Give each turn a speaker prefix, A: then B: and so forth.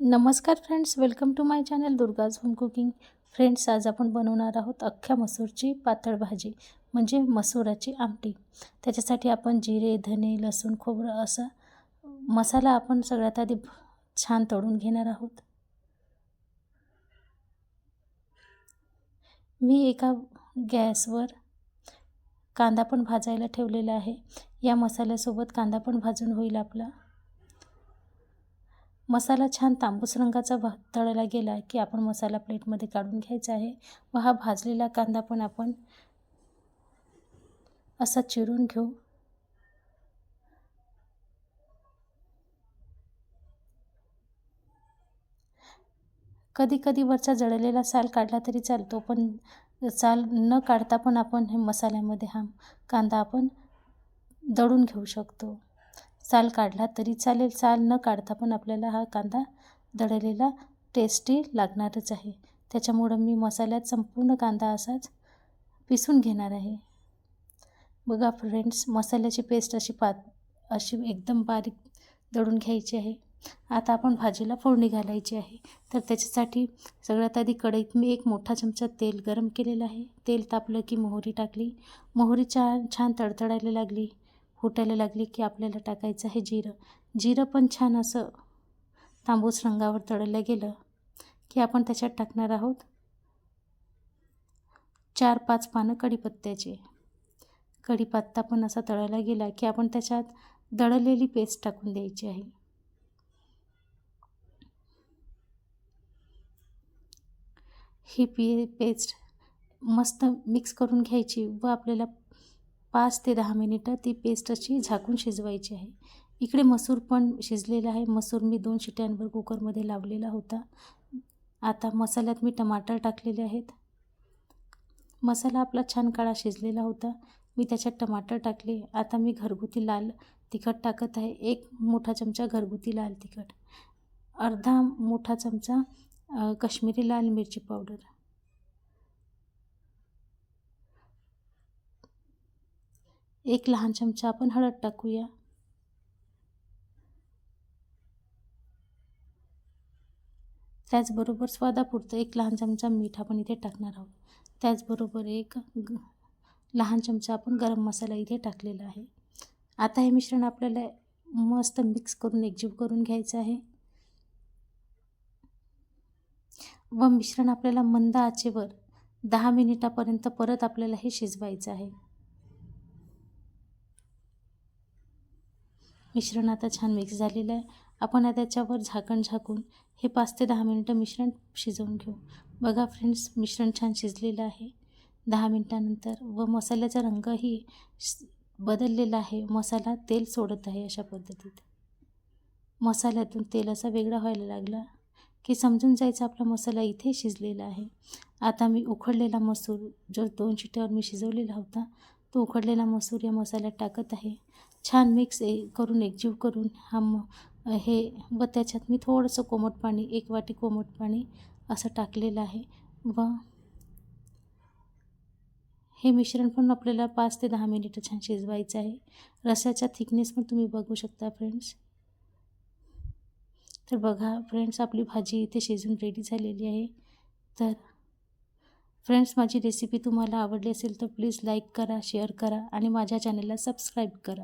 A: नमस्कार friends, welcome to my channel Durga's home cooking. Friends, आज आपण बनवणार आहोत अख्ख्या मसूरची पातळ भाजी म्हणजे मसुराची आमटी. त्याच्यासाठी आपण जिरे, धने, लसूण, खोबरं असा मसाला आपण सगळ्यात आधी छान तळून घेणार आहोत. मी एका गॅसवर कांदा पण भाजायला ठेवलेला आहे. या मसाल्यासोबत कांदा पण भाजून होईल आपला. मसाला छान तांबूस रंगाचा तळला गेला की आपण मसाला प्लेटमध्ये काढून घ्यायचा आहे व हा भाजलेला कांदा पण आपण असा चिरून घेऊ. कधी कधी वरचा जळलेला साल काढला तरी चालतो, पण साल न काढता पण आपण हे मसाल्यामध्ये हा कांदा आपण दळून घेऊ शकतो. साल काढला तरी चालेल, साल न काढता पण आपल्याला हा कांदा दळलेला टेस्टी लागणारच आहे. त्याच्यामुळं मी मसाल्यात संपूर्ण कांदा असाच पिसून घेणार आहे. बघा फ्रेंड्स, मसाल्याची पेस्ट अशी एकदम बारीक दळून घ्यायची आहे. आता आपण भाजीला फोडणी घालायची आहे. तर त्याच्यासाठी सगळ्यात आधी कढईत मी एक मोठा चमचा तेल गरम केलेलं आहे. तेल तापलं की मोहरी टाकली. मोहरी छान तडतडायला लागली, फुटायला लागली की आपल्याला टाकायचं आहे जिरं. जिरं पण छान असं तांबूस रंगावर तळलं गेलं की आपण त्याच्यात टाकणार आहोत 4-5 पानं कढीपत्त्याचे. कढीपत्ता पण असा तळायला गेला की आपण त्याच्यात दळलेली पेस्ट टाकून द्यायची आहे. ही पेस्ट मस्त मिक्स करून घ्यायची व आपल्याला 5 ते 10 मिनिटं ती पेस्ट अशी झाकून शिजवायची आहे. इकडे मसूर पण शिजलेला आहे. मसूर मी 2 शिट्यांवर कुकरमध्ये लावलेला होता. आता मसाल्यात मी टमाटर टाकलेले आहेत. मसाला आपला छान काळा शिजलेला होता. मी त्याच्यात टमाटर टाकले. आता मी घरगुती लाल तिखट टाकत आहे. 1 मोठा चमचा घरगुती लाल तिखट, अर्धा मोठा चमचा काश्मीरी लाल मिरची पावडर, 1 लहान चमचा आपण हळद टाकूया. त्याचबरोबर स्वादापुरतं 1 लहान चमचा मीठ आपण इथे टाकणार आहोत. त्याचबरोबर 1 लहान चमचा आपण गरम मसाला इथे टाकलेला आहे. आता हे मिश्रण आपल्याला मस्त मिक्स करून एकजीव करून घ्यायचं आहे व मिश्रण आपल्याला मंद आचेवर 10 मिनिटापर्यंत परत आपल्याला हे शिजवायचं आहे. मिश्रण आता छान मिक्स झालेलं आहे. आपण आता त्याच्यावर झाकून हे 5 ते 10 मिनिटं मिश्रण शिजवून घेऊ. बघा फ्रेंड्स, मिश्रण छान शिजलेलं आहे 10 मिनिटानंतर व मसाल्याचा रंगही बदललेला आहे. मसाला तेल सोडत आहे. अशा पद्धतीत मसाल्यातून तेल असा वेगळा व्हायला लागला की समजून जायचं आपला मसाला इथे शिजलेला आहे. आता मी उकडलेला मसूर, जो 2 शिट्ट्यावर मी शिजवलेला होता, तो उकडलेला मसूर या मसाल्यात टाकत आहे. छान मिक्स करून एकजीव करून हे व त्याच्यात मी थोडंसं कोमट पाणी, 1 वाटी कोमट पाणी असं टाकलेलं आहे व हे मिश्रण पण आपल्याला 5 ते 10 मिनिटं छान शिजवायचं आहे. रस्याचा थिकनेस पण तुम्ही बघू शकता फ्रेंड्स. तर बघा फ्रेंड्स, आपली भाजी इथे शिजून रेडी झालेली आहे. तर फ्रेंड्स, माझी रेसिपी तुम्हाला आवडली असेल तर प्लीज लाईक करा, शेअर करा आणि माझ्या चॅनलला सबस्क्राईब करा.